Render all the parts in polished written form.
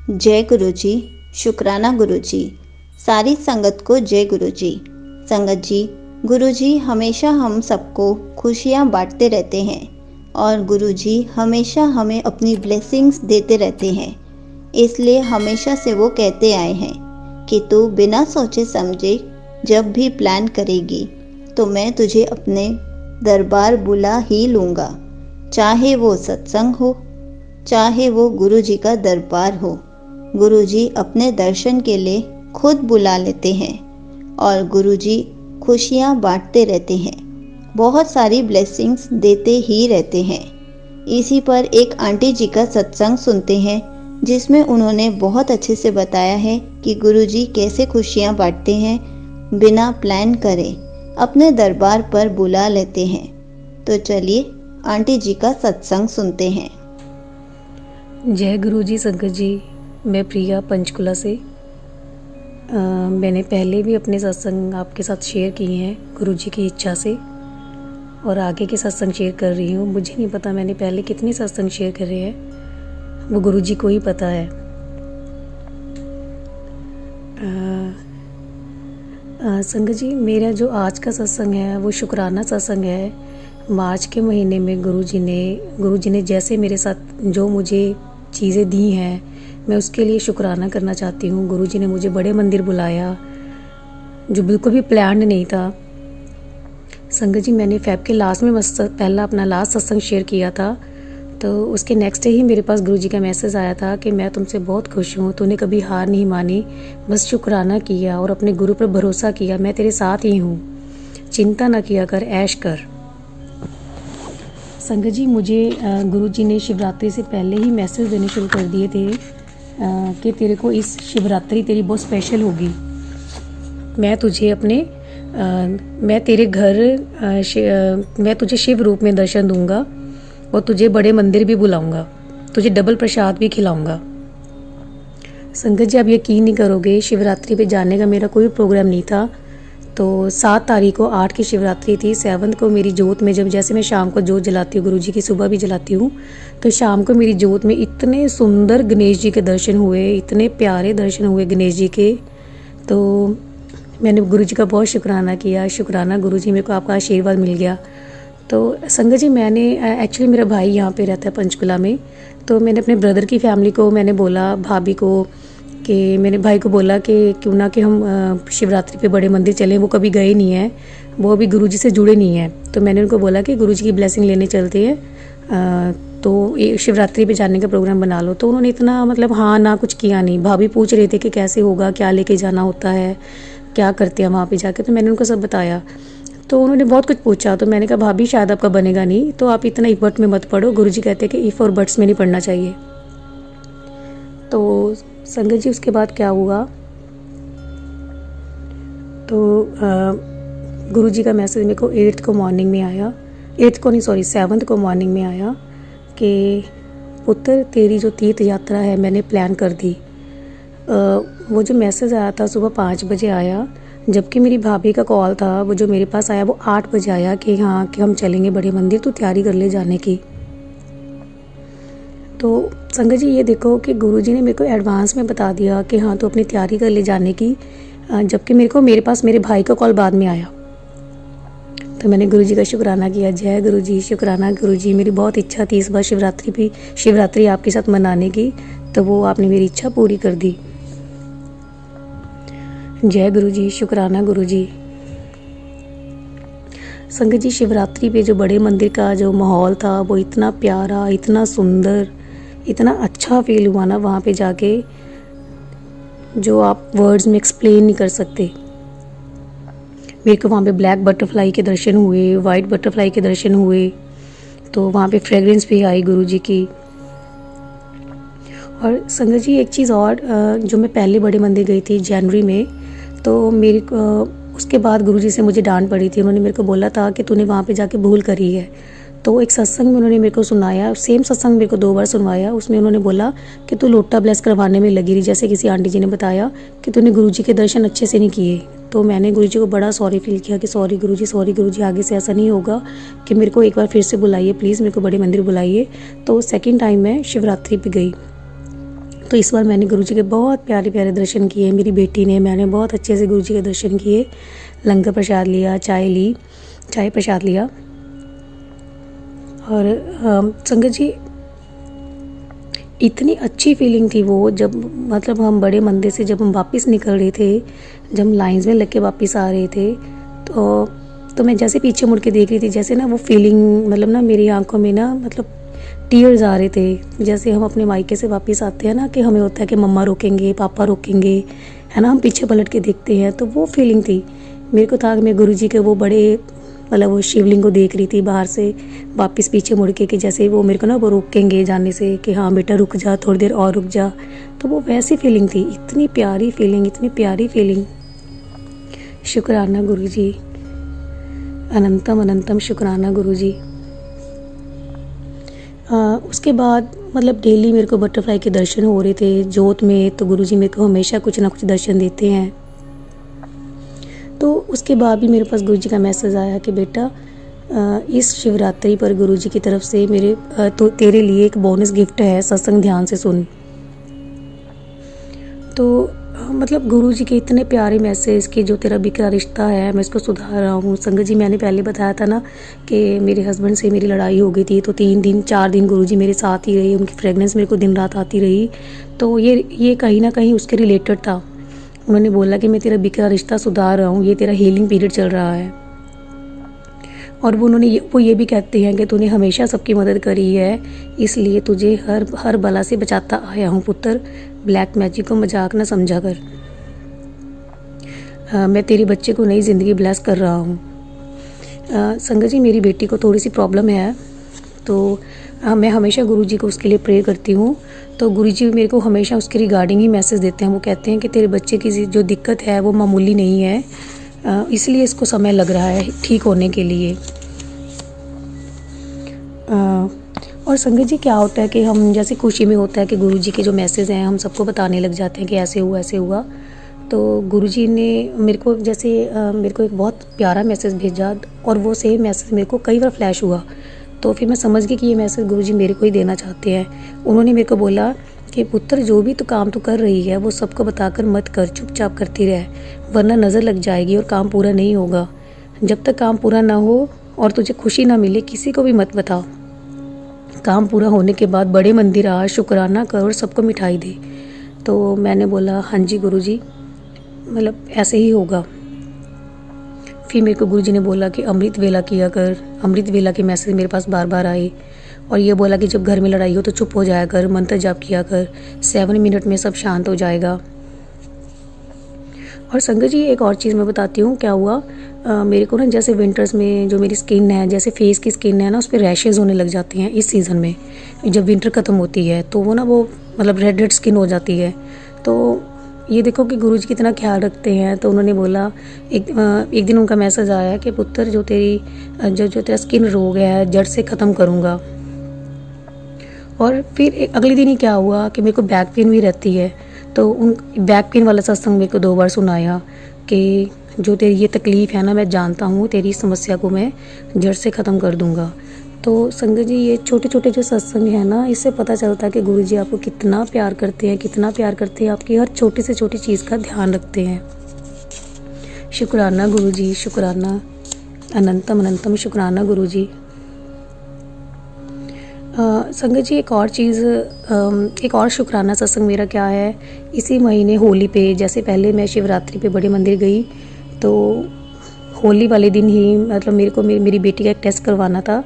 जय गुरु जी। शुक्राना गुरु जी। सारी संगत को जय गुरु जी। संगत जी, गुरु जी हमेशा हम सबको खुशियाँ बांटते रहते हैं और गुरु जी हमेशा हमें अपनी ब्लेसिंग्स देते रहते हैं। इसलिए हमेशा से वो कहते आए हैं कि तू बिना सोचे समझे जब भी प्लान करेगी तो मैं तुझे अपने दरबार बुला ही लूँगा, चाहे वो सत्संग हो, चाहे वो गुरु जी का दरबार हो। गुरु जी अपने दर्शन के लिए खुद बुला लेते हैं और गुरु जी खुशियाँ बांटते रहते हैं, बहुत सारी ब्लेसिंग्स देते ही रहते हैं। इसी पर एक आंटी जी का सत्संग सुनते हैं जिसमें उन्होंने बहुत अच्छे से बताया है कि गुरु जी कैसे खुशियाँ बांटते हैं, बिना प्लान करे अपने दरबार पर बुला लेते हैं। तो चलिए आंटी जी का सत्संग सुनते हैं। जय गुरु जी। संगत जी, मैं प्रिया पंचकुला से। मैंने पहले भी अपने सत्संग आपके साथ शेयर किए हैं गुरु जी की इच्छा से, और आगे के सत्संग शेयर कर रही हूँ। मुझे नहीं पता मैंने पहले कितने सत्संग शेयर करे हैं, वो गुरु जी को ही पता है। संगत जी, मेरा जो आज का सत्संग है वो शुक्राना सत्संग है। मार्च के महीने में गुरु जी ने जैसे मेरे साथ जो मुझे चीज़ें दी हैं, मैं उसके लिए शुक्राना करना चाहती हूँ। गुरु जी ने मुझे बड़े मंदिर बुलाया, जो बिल्कुल भी प्लान्ड नहीं था। संगत जी, मैंने फेब के लास्ट में पहला अपना लास्ट सत्संग शेयर किया था, तो उसके नेक्स्ट डे ही मेरे पास गुरु जी का मैसेज आया था कि मैं तुमसे बहुत खुश हूँ, तूने कभी हार नहीं मानी, बस शुक्राना किया और अपने गुरु पर भरोसा किया, मैं तेरे साथ ही हूँ, चिंता ना किया कर, ऐश कर। संगत जी, मुझे गुरु जी ने शिवरात्रि से पहले ही मैसेज देने शुरू कर दिए थे कि तेरे को इस शिवरात्रि तेरी बहुत स्पेशल होगी। मैं तुझे मैं तेरे घर मैं तुझे शिव रूप में दर्शन दूंगा और तुझे बड़े मंदिर भी बुलाऊंगा, तुझे डबल प्रसाद भी खिलाऊंगा। संगत जी, आप यकीन नहीं करोगे, शिवरात्रि पे जाने का मेरा कोई प्रोग्राम नहीं था। तो 7 तारीख को 8 की शिवरात्रि थी। 7 को मेरी जोत में जैसे मैं शाम को जोत जलाती हूँ, गुरु जी की सुबह भी जलाती हूँ, तो शाम को मेरी जोत में इतने सुंदर गणेश जी के दर्शन हुए, इतने प्यारे दर्शन हुए गणेश जी के। तो मैंने गुरु जी का बहुत शुक्राना किया। शुक्राना गुरु जी, मेरे को आपका आशीर्वाद मिल गया। तो संगत जी, मैंने एक्चुअली मेरा भाई यहाँ पे रहता है पंचकुला में, तो मैंने अपने ब्रदर की फैमिली को मैंने बोला, भाभी को, कि मैंने भाई को बोला कि क्यों ना कि हम शिवरात्रि पे बड़े मंदिर चलें। वो कभी गए नहीं हैं, वो अभी गुरु जी से जुड़े नहीं हैं। तो मैंने उनको बोला कि गुरु जी की ब्लेसिंग लेने चलते हैं, तो ये शिवरात्रि पे जाने का प्रोग्राम बना लो। तो उन्होंने इतना मतलब हाँ ना कुछ किया नहीं। भाभी पूछ रहे थे कि कैसे होगा, क्या लेके जाना होता है, क्या करते हैं वहाँ पे जाके, तो मैंने उनको सब बताया। तो उन्होंने बहुत कुछ पूछा, तो मैंने कहा भाभी शायद आपका बनेगा नहीं, तो आप इतना इफ बट में मत पढ़ो। गुरु जी कहते हैं कि इफ़ और बट्स में नहीं पढ़ना चाहिए। तो संगत जी, उसके बाद क्या हुआ, तो गुरु जी का मैसेज मेरे को 8th को मॉर्निंग में आया, 7th को मॉर्निंग में आया कि पुत्र तेरी जो तीर्थ यात्रा है मैंने प्लान कर दी। वो जो मैसेज आया था सुबह 5 बजे आया, जबकि मेरी भाभी का कॉल था वो जो मेरे पास आया वो 8 बजे आया कि हाँ कि हम चलेंगे बड़े मंदिर, तो तैयारी कर ले जाने की। तो संगत जी, ये देखो कि गुरु जी ने मेरे को एडवांस में बता दिया कि हाँ तो अपनी तैयारी कर ले जाने की, जबकि मेरे पास मेरे भाई का कॉल बाद में आया। तो मैंने गुरु जी का शुक्राना किया। जय गुरु जी। शुक्राना गुरु जी, मेरी बहुत इच्छा थी इस बार शिवरात्रि आपके साथ मनाने की, तो वो आपने मेरी इच्छा पूरी कर दी। जय गुरु जी। शुक्राना गुरु जी। संगत जी, शिवरात्रि पे जो बड़े मंदिर का जो माहौल था वो इतना प्यारा, इतना सुंदर, इतना अच्छा फील हुआ ना वहाँ पे जाके, जो आप वर्ड्स में एक्सप्लेन नहीं कर सकते। मेरे को वहाँ पे ब्लैक बटरफ्लाई के दर्शन हुए, वाइट बटरफ्लाई के दर्शन हुए, तो वहाँ पे फ्रेगरेंस भी आई गुरु जी की। और संगत जी, एक चीज़ और, जो मैं पहले बड़े मंदिर गई थी जनवरी में, तो उसके बाद गुरुजी से मुझे डांट पड़ी थी। उन्होंने मेरे को बोला था कि तूने वहाँ पे जाके भूल करी है। तो एक सत्संग में उन्होंने मेरे को सुनाया, सेम सत्संग मेरे को 2 बार सुनवाया। उसमें उन्होंने बोला कि तू लोटा ब्लेस करवाने में लगी रही, जैसे किसी आंटी जी ने बताया कि तूने गुरुजी के दर्शन अच्छे से नहीं किए। तो मैंने गुरुजी को बड़ा सॉरी फील किया कि सॉरी गुरुजी, आगे से ऐसा नहीं होगा, कि मेरे को एक बार फिर से बुलाइए प्लीज़, मेरे को बड़े मंदिर बुलाइए। तो सेकेंड टाइम मैं शिवरात्रि पे गई। तो इस बार मैंने गुरुजी के बहुत प्यारे प्यारे दर्शन किए। मेरी बेटी ने, मैंने बहुत अच्छे से गुरुजी के दर्शन किए। लंगर प्रसाद लिया, चाय प्रसाद लिया। और संगत जी, इतनी अच्छी फीलिंग थी वो, जब मतलब हम बड़े मंदिर से जब हम वापस निकल रहे थे, जब हम लाइंस में लग के वापस आ रहे थे, तो मैं जैसे पीछे मुड़ के देख रही थी, जैसे ना वो फीलिंग, मतलब ना मेरी आंखों में ना मतलब टीयर्स आ रहे थे। जैसे हम अपने मायके से वापस आते हैं ना, कि हमें होता है कि मम्मा रोकेंगे, पापा रोकेंगे, है ना, हम पीछे पलट के देखते हैं, तो वो फीलिंग थी मेरे को। था कि मैं गुरुजी के वो बड़े, मतलब वो शिवलिंग को देख रही थी बाहर से वापस पीछे मुड़ के, कि जैसे वो मेरे को ना वो रोकेंगे जाने से, कि हाँ बेटा रुक जा, थोड़ी देर और रुक जा। तो वो वैसी फीलिंग थी, इतनी प्यारी फीलिंग, इतनी प्यारी फीलिंग। शुक्राना गुरुजी, अनंतम अनंतम शुक्राना गुरुजी। उसके बाद मतलब डेली मेरे को बटरफ्लाई के दर्शन हो रहे थे जोत में। तो गुरुजी मेरे को हमेशा कुछ ना कुछ दर्शन देते हैं। तो उसके बाद भी मेरे पास गुरुजी का मैसेज आया कि बेटा, इस शिवरात्रि पर गुरुजी की तरफ से तो तेरे लिए एक बोनस गिफ्ट है, सत्संग ध्यान से सुन। तो मतलब गुरुजी के इतने प्यारे मैसेज कि जो तेरा बिखरा रिश्ता है मैं इसको सुधार रहा हूँ। संगत जी, मैंने पहले बताया था ना कि मेरे हस्बैंड से मेरी लड़ाई हो गई थी, तो 4 दिन गुरुजी मेरे साथ ही रहे, उनकी फ्रेगनेंस मेरे को दिन रात आती रही। तो ये कहीं ना कहीं उसके रिलेटेड था। उन्होंने बोला कि मैं तेरा बिखरा रिश्ता सुधार रहा हूँ, ये तेरा हीलिंग पीरियड चल रहा है। और वो ये भी कहते हैं कि तूने हमेशा सबकी मदद करी है, इसलिए तुझे हर बला से बचाता आया हूँ पुत्र। ब्लैक मैजिक को मजाक ना समझा कर। मैं तेरे बच्चे को नई ज़िंदगी ब्लेस कर रहा हूँ। संगत जी, मेरी बेटी को थोड़ी सी प्रॉब्लम है, तो मैं हमेशा गुरुजी को उसके लिए प्रे करती हूँ। तो गुरुजी मेरे को हमेशा उसके रिगार्डिंग ही मैसेज देते हैं। वो कहते हैं कि तेरे बच्चे की जो दिक्कत है वो मामूली नहीं है, इसलिए इसको समय लग रहा है ठीक होने के लिए। और संगत जी, क्या होता है कि हम जैसे खुशी में होता है कि गुरुजी के जो मैसेज हैं हम सबको बताने लग जाते हैं कि ऐसे हुआ। तो गुरुजी ने मेरे को मेरे को एक बहुत प्यारा मैसेज भेजा, और वो सेम मैसेज मेरे को कई बार फ्लैश हुआ। तो फिर मैं समझ गई कि ये मैसेज गुरुजी मेरे को ही देना चाहते हैं। उन्होंने मेरे को बोला कि पुत्र, जो भी तू काम तो कर रही है वो सबको बताकर मत कर, चुपचाप करती रह, वरना नज़र लग जाएगी और काम पूरा नहीं होगा। जब तक काम पूरा ना हो और तुझे खुशी ना मिले, किसी को भी मत बता। काम पूरा होने के बाद बड़े मंदिर आ, शुक्राना कर और सबको मिठाई दे। तो मैंने बोला हाँ जी गुरुजी, मतलब ऐसे ही होगा। फिर मेरे को गुरुजी ने बोला कि अमृत वेला किया कर। अमृत वेला के मैसेज मेरे पास बार बार आए, और ये बोला कि जब घर में लड़ाई हो तो चुप हो जाया कर, मंत्र जाप किया कर, 7 मिनट में सब शांत हो जाएगा। और संगत जी, एक और चीज़ मैं बताती हूँ क्या हुआ। मेरे को ना जैसे विंटर्स में जो मेरी स्किन है, जैसे फेस की स्किन है ना, उस पर रैशेज़ होने लग जाती हैं इस सीज़न में। जब विंटर ख़त्म होती है तो वो मतलब रेड स्किन हो जाती है। तो ये देखो कि गुरुजी कितना ख्याल रखते हैं। तो उन्होंने बोला, एक दिन उनका मैसेज आया कि पुत्र, जो तेरा स्किन रोग है जड़ से ख़त्म करूँगा। और फिर अगले दिन ही क्या हुआ कि मेरे को बैक पेन भी रहती है, तो उन बैक पेन वाला सत्संग मेरे को 2 बार सुनाया कि जो तेरी ये तकलीफ़ है ना, मैं जानता हूँ, तेरी समस्या को मैं जड़ से ख़त्म कर दूँगा। तो संगत जी, ये छोटे छोटे जो सत्संग है ना, इससे पता चलता है कि गुरुजी आपको कितना प्यार करते हैं, आपकी हर छोटी से छोटी चीज़ का ध्यान रखते हैं। शुक्राना गुरुजी, शुक्राना, अनंतम अनंतम शुक्राना गुरुजी। संगत जी, एक और शुक्राना सत्संग मेरा क्या है, इसी महीने होली पे, जैसे पहले मैं शिवरात्रि पे बड़े मंदिर गई, तो होली वाले दिन ही मतलब मेरे को मेरी बेटी का एक टेस्ट करवाना था।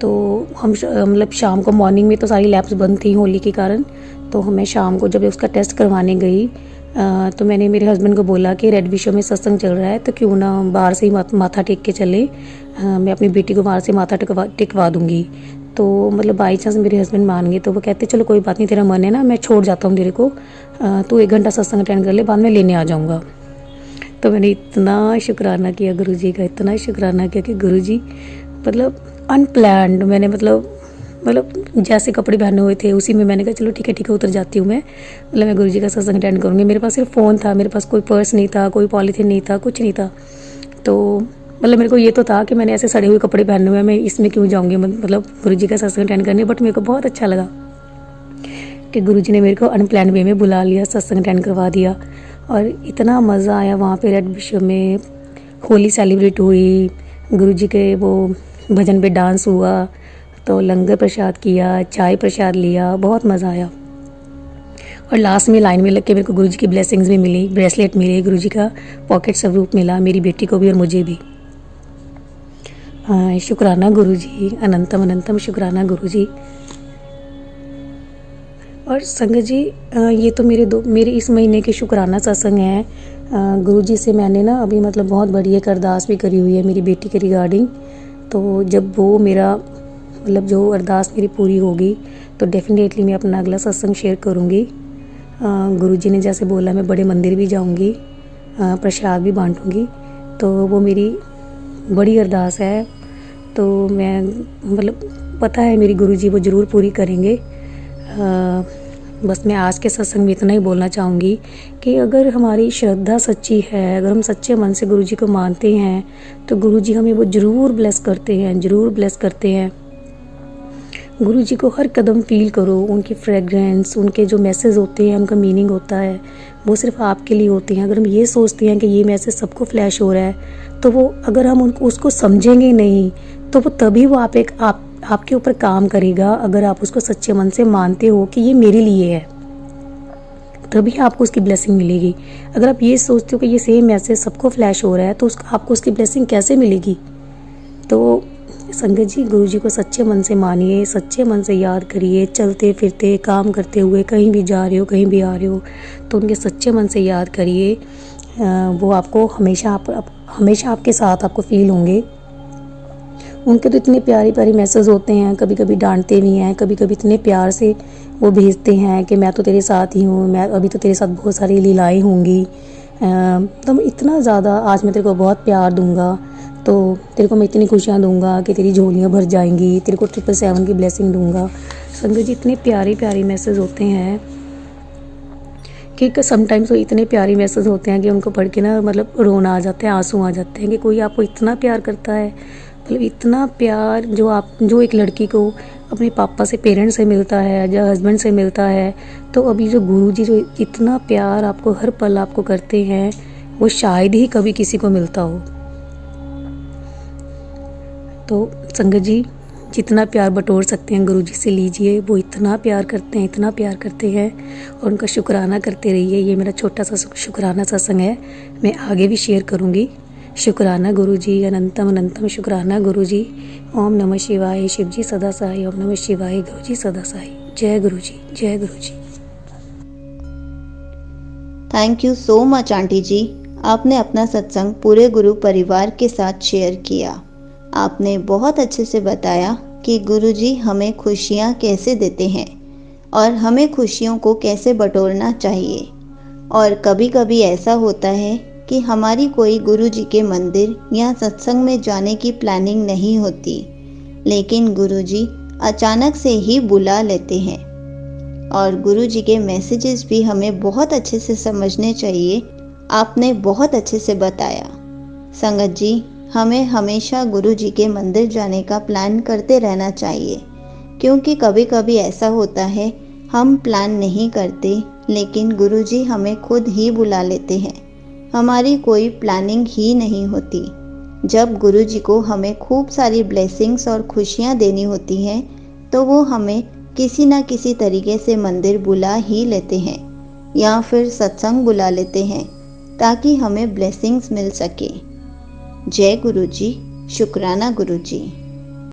तो हम मतलब शाम को, मॉर्निंग में तो सारी लैब्स बंद थी होली के कारण। तो मैं शाम को जब उसका टेस्ट करवाने गई, तो मैंने मेरे हस्बैंड को बोला कि रेड विशो में सत्संग चल रहा है, तो क्यों ना बाहर से ही माथा टेक के चले, मैं अपनी बेटी को बाहर से माथा टिकवा दूँगी। तो मतलब बाई चांस मेरे हस्बैंड मान गए, तो वो कहते चलो कोई बात नहीं, तेरा मन है ना, मैं छोड़ जाता हूँ तेरे को, तू 1 घंटा सत्संग अटेंड कर ले, बाद में लेने आ जाऊँगा। तो मैंने इतना शुक्राना किया गुरुजी का, इतना शुक्राना किया कि गुरुजी मतलब अनप्लैंड, मैंने मतलब जैसे कपड़े पहने हुए थे उसी में मैंने कहा चलो ठीक है उतर जाती हूँ मैं गुरुजी का सत्संग अटेंड करूँगी। मेरे पास सिर्फ फ़ोन था, मेरे पास कोई पर्स नहीं था, कोई पॉलीथीन नहीं था, कुछ नहीं था। तो मतलब मेरे को ये तो था कि मैंने ऐसे सड़े हुए कपड़े पहने हुए हैं, मैं इसमें क्यों जाऊँगी मतलब गुरुजी का सत्संग अटेंड करने। बट मेरे को बहुत अच्छा लगा कि गुरुजी ने मेरे को अनप्लान वे में बुला लिया, सत्संग अटेंड करवा दिया और इतना मज़ा आया वहाँ पे रेड बिशप में। होली सेलिब्रेट हुई, गुरुजी के वो भजन पे डांस हुआ, तो लंगर प्रसाद किया, चाय प्रसाद लिया, बहुत मज़ा आया। और लास्ट में लाइन में लग के मेरे को गुरुजी की ब्लेसिंग्स भी मिली, ब्रेसलेट मिली, गुरुजी का पॉकेट स्वरूप मिला मेरी बेटी को भी और मुझे भी। शुक्राना गुरुजी, अनंतम अनंतम शुक्राना गुरुजी। और संगत जी, ये तो मेरे इस महीने के शुक्राना सत्संग हैं। गुरुजी से मैंने ना अभी मतलब बहुत बड़ी एक अरदास भी करी हुई है मेरी बेटी के रिगार्डिंग। तो जब वो मेरा मतलब जो अरदास मेरी पूरी होगी तो डेफिनेटली मैं अपना अगला सत्संग शेयर करूँगी। गुरुजी ने जैसे बोला मैं बड़े मंदिर भी जाऊँगी, प्रसाद भी बांटूँगी, तो वो मेरी बड़ी अरदास है। तो मैं मतलब पता है मेरी गुरुजी वो ज़रूर पूरी करेंगे। बस मैं आज के सत्संग में इतना ही बोलना चाहूँगी कि अगर हमारी श्रद्धा सच्ची है, अगर हम सच्चे मन से गुरुजी को मानते हैं तो गुरुजी हमें वो ज़रूर ब्लेस करते हैं, ज़रूर ब्लेस करते हैं। गुरुजी को हर कदम फील करो, उनकी फ्रेगरेंस, उनके जो मैसेज होते हैं उनका मीनिंग होता है वो सिर्फ आपके लिए होते हैं। अगर हम ये सोचते हैं कि ये मैसेज सबको फ्लैश हो रहा है तो वो अगर हम उसको समझेंगे नहीं तो वो तभी वो आपके ऊपर काम करेगा। अगर आप उसको सच्चे मन से मानते हो कि ये मेरे लिए है तभी आपको उसकी ब्लेसिंग मिलेगी। अगर आप ये सोचते हो कि ये सेम मैसेज सबको फ्लैश हो रहा है तो आपको उसकी ब्लेसिंग कैसे मिलेगी। तो संगत जी, गुरुजी को सच्चे मन से मानिए, सच्चे मन से याद करिए, चलते फिरते काम करते हुए कहीं भी जा रहे हो कहीं भी आ रहे हो तो उनके सच्चे मन से याद करिए। वो आपको हमेशा आपके साथ आपको फील होंगे। उनके तो इतने प्यारे प्यारे मैसेज होते हैं, कभी कभी डांटते भी हैं, कभी कभी इतने प्यार से वो भेजते हैं कि मैं तो तेरे साथ ही हूँ, मैं अभी तो तेरे साथ बहुत सारी लीलाएं होंगी, तो इतना ज़्यादा आज मैं तेरे को बहुत प्यार दूंगा, तो तेरे को मैं इतनी खुशियाँ दूंगा कि तेरी झोलियाँ भर जाएंगी, तेरे को 777 की ब्लेसिंग दूंगा। संगत जी, इतने प्यारे प्यारे मैसेज होते हैं कि समटाइम्स तो इतने प्यारे मैसेज होते हैं कि उनको पढ़ के ना मतलब रोना आ जाता है, आंसू आ जाते हैं कि कोई आपको इतना प्यार करता है। मतलब इतना प्यार जो एक लड़की को अपने पापा से, पेरेंट्स से मिलता है, जो हस्बैंड से मिलता है, तो अभी जो गुरुजी जो इतना प्यार आपको हर पल आपको करते हैं वो शायद ही कभी किसी को मिलता हो। तो संगत जी, जितना प्यार बटोर सकते हैं गुरुजी से लीजिए। वो इतना प्यार करते हैं, इतना प्यार करते हैं और उनका शुक्राना करते रहिए। ये मेरा छोटा सा शुक्राना सत्संग है, मैं आगे भी शेयर करूँगी। शुक्राना गुरुजी, अनंतम अनंतम शुक्राना गुरुजी। ओम नमः शिवाय, शिव जी सदा साई। ओम नमः शिवाय, गुरुजी सदा साई। जय गुरुजी, जय Guruji. Thank you so much aunty ji, आपने अपना सत्संग पूरे गुरु परिवार के साथ शेयर किया। आपने बहुत अच्छे से बताया कि गुरुजी हमें खुशियाँ कैसे देते हैं और हमें खुशियों को कैसे बटोरना चाहिए। और कभी कभी ऐसा होता है कि हमारी कोई गुरुजी के मंदिर या सत्संग में जाने की प्लानिंग नहीं होती, लेकिन गुरुजी अचानक से ही बुला लेते हैं। और गुरुजी के मैसेजेस भी हमें बहुत अच्छे से समझने चाहिए। आपने बहुत अच्छे से बताया। संगत जी, हमें हमेशा गुरुजी के मंदिर जाने का प्लान करते रहना चाहिए, क्योंकि कभी कभी ऐसा होता है हम प्लान नहीं करते लेकिन गुरुजी हमें खुद ही बुला लेते हैं। हमारी कोई प्लानिंग ही नहीं होती। जब गुरुजी को हमें खूब सारी ब्लेसिंग्स और खुशियाँ देनी होती हैं तो वो हमें किसी ना किसी तरीके से मंदिर बुला ही लेते हैं या फिर सत्संग बुला लेते हैं ताकि हमें ब्लेसिंग्स मिल सके। जय गुरुजी, शुक्राना गुरुजी।